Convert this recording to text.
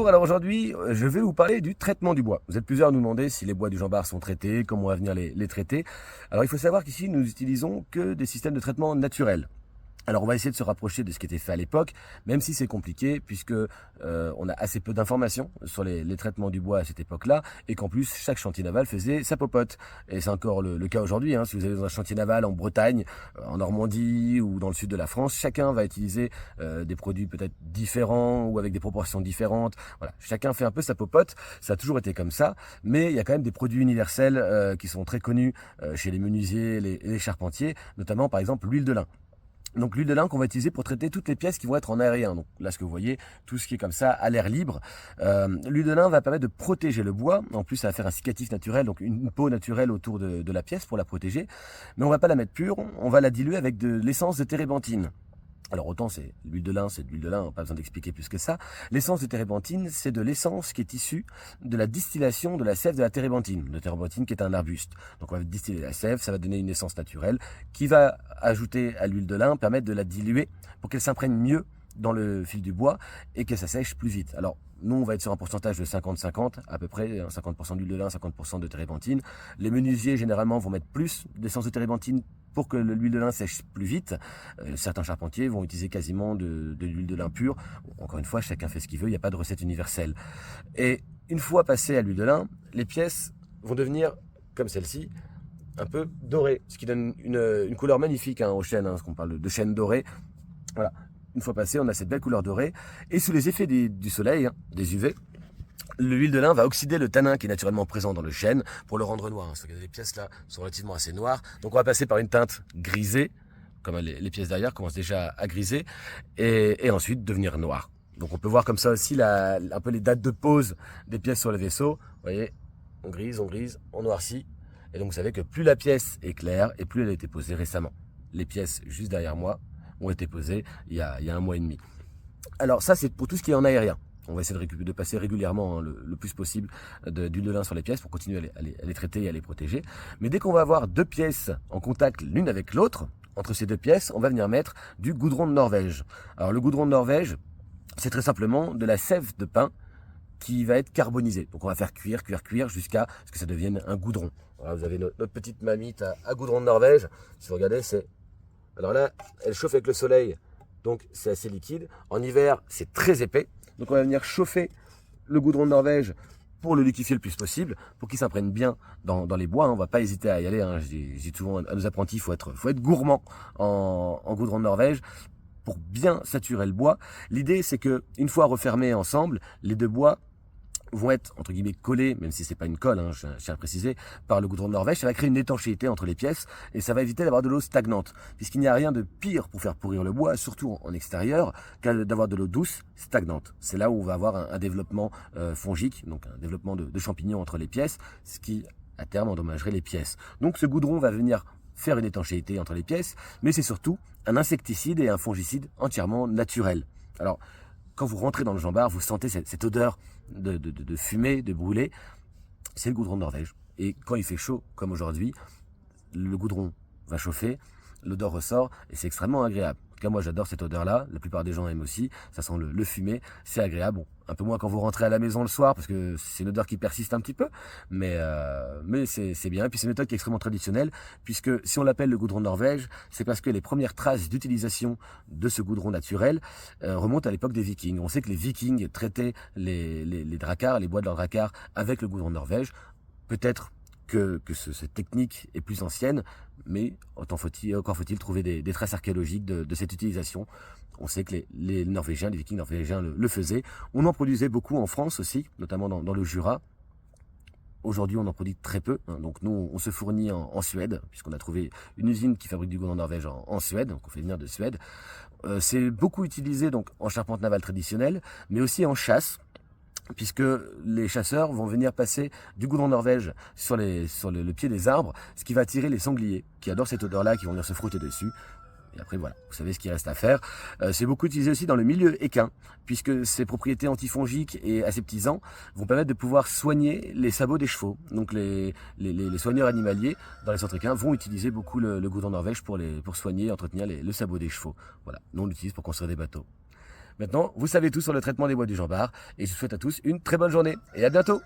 alors aujourd'hui, je vais vous parler du traitement du bois. Vous êtes plusieurs à nous demander si les bois du Jean-Bart sont traités, comment on va venir les traiter. Alors il faut savoir qu'ici, nous n'utilisons que des systèmes de traitement naturels. Alors on va essayer de se rapprocher de ce qui était fait à l'époque, même si c'est compliqué, puisque on a assez peu d'informations sur les traitements du bois à cette époque-là, et qu'en plus chaque chantier naval faisait sa popote. Et c'est encore le cas aujourd'hui, hein. Si vous allez dans un chantier naval en Bretagne, en Normandie ou dans le sud de la France, chacun va utiliser des produits peut-être différents ou avec des proportions différentes. Voilà, chacun fait un peu sa popote, ça a toujours été comme ça, mais il y a quand même des produits universels qui sont très connus chez les menuisiers, les charpentiers, notamment par exemple l'huile de lin. Donc l'huile de lin qu'on va utiliser pour traiter toutes les pièces qui vont être en aérien. Donc là ce que vous voyez, tout ce qui est comme ça à l'air libre. L'huile de lin va permettre de protéger le bois. En plus ça va faire un cicatif naturel, donc une peau naturelle autour de la pièce pour la protéger. Mais on va pas la mettre pure, on va la diluer avec de l'essence de térébenthine. Alors autant c'est l'huile de lin, c'est de l'huile de lin, pas besoin d'expliquer plus que ça. L'essence de térébenthine, c'est de l'essence qui est issue de la distillation de la sève de la térébenthine. La térébenthine qui est un arbuste. Donc on va distiller la sève, ça va donner une essence naturelle qui va ajouter à l'huile de lin, permettre de la diluer pour qu'elle s'imprègne mieux dans le fil du bois et que ça sèche plus vite. Alors nous on va être sur un pourcentage de 50-50 à peu près, 50% d'huile de lin, 50% de térébenthine. Les menuisiers généralement vont mettre plus d'essence de térébenthine pour que l'huile de lin sèche plus vite. Certains charpentiers vont utiliser quasiment de l'huile de lin pure. Encore une fois, chacun fait ce qu'il veut, il n'y a pas de recette universelle. Et une fois passé à l'huile de lin, les pièces vont devenir, comme celle-ci, un peu dorées, ce qui donne une couleur magnifique aux chênes, ce qu'on parle de chêne doré. Voilà, une fois passé, on a cette belle couleur dorée. Et sous les effets du soleil, des UV, l'huile de lin va oxyder le tanin qui est naturellement présent dans le chêne pour le rendre noir. Les pièces là sont relativement assez noires. Donc on va passer par une teinte grisée, comme les pièces derrière commencent déjà à griser, et ensuite devenir noires. Donc on peut voir comme ça aussi un peu les dates de pose des pièces sur le vaisseau. Vous voyez, on grise, on noircit. Et donc vous savez que plus la pièce est claire et plus elle a été posée récemment. Les pièces juste derrière moi ont été posées il y a 1 mois et demi. Alors ça c'est pour tout ce qui est en aérien. On va essayer de passer régulièrement le plus possible d'huile de lin sur les pièces pour continuer à les traiter et à les protéger. Mais dès qu'on va avoir 2 pièces en contact l'une avec l'autre, entre ces 2 pièces, on va venir mettre du goudron de Norvège. Alors le goudron de Norvège, c'est très simplement de la sève de pin qui va être carbonisée. Donc on va faire cuire jusqu'à ce que ça devienne un goudron. Voilà, vous avez notre petite mamite à goudron de Norvège. Si vous regardez, alors là, elle chauffe avec le soleil, donc c'est assez liquide. En hiver, c'est très épais. Donc on va venir chauffer le goudron de Norvège pour le liquéfier le plus possible, pour qu'il s'imprègne bien dans les bois. On va pas hésiter à y aller. Je dis souvent à nos apprentis, il faut être gourmand en goudron de Norvège pour bien saturer le bois. L'idée, c'est que une fois refermés ensemble, les 2 bois vont être, entre guillemets, collés, même si c'est pas une colle, je tiens à préciser, par le goudron de Norvège. Ça va créer une étanchéité entre les pièces et ça va éviter d'avoir de l'eau stagnante, puisqu'il n'y a rien de pire pour faire pourrir le bois, surtout en extérieur, d'avoir de l'eau douce stagnante. C'est là où on va avoir un développement fongique, donc un développement de champignons entre les pièces, ce qui, à terme, endommagerait les pièces. Donc ce goudron va venir faire une étanchéité entre les pièces, mais c'est surtout un insecticide et un fongicide entièrement naturel. Alors, quand vous rentrez dans le Jean-Bart, vous sentez cette odeur de fumée, de brûlé. C'est le goudron de Norvège. Et quand il fait chaud, comme aujourd'hui, le goudron va chauffer, l'odeur ressort et c'est extrêmement agréable. En tout cas, moi j'adore cette odeur-là, la plupart des gens aiment aussi, ça sent le fumé, c'est agréable. Bon, un peu moins quand vous rentrez à la maison le soir, parce que c'est une odeur qui persiste un petit peu, mais c'est bien. Et puis c'est une méthode qui est extrêmement traditionnelle, puisque si on l'appelle le goudron de Norvège, c'est parce que les premières traces d'utilisation de ce goudron naturel remontent à l'époque des Vikings. On sait que les Vikings traitaient les dracars, les bois de leurs dracars avec le goudron de Norvège. Peut-être que cette technique est plus ancienne, mais encore faut-il trouver des traces archéologiques de cette utilisation. On sait que les Norvégiens, les Vikings norvégiens le faisaient. On en produisait beaucoup en France aussi, notamment dans le Jura. Aujourd'hui, on en produit très peu. Donc nous, on se fournit en Suède, puisqu'on a trouvé une usine qui fabrique du goudron en Norvège en Suède, donc on fait venir de Suède. C'est beaucoup utilisé donc en charpente navale traditionnelle, mais aussi en chasse, puisque les chasseurs vont venir passer du goudron de Norvège sur le pied des arbres, ce qui va attirer les sangliers, qui adorent cette odeur-là, qui vont venir se frotter dessus. Et après, voilà, vous savez ce qu'il reste à faire. C'est beaucoup utilisé aussi dans le milieu équin, puisque ses propriétés antifongiques et aseptisants vont permettre de pouvoir soigner les sabots des chevaux. Donc les soigneurs animaliers dans les centres équins vont utiliser beaucoup le goudron de Norvège pour soigner et entretenir le sabot des chevaux. Voilà, nous on l'utilise pour construire des bateaux. Maintenant, vous savez tout sur le traitement des bois du Jean Bart et je vous souhaite à tous une très bonne journée et à bientôt.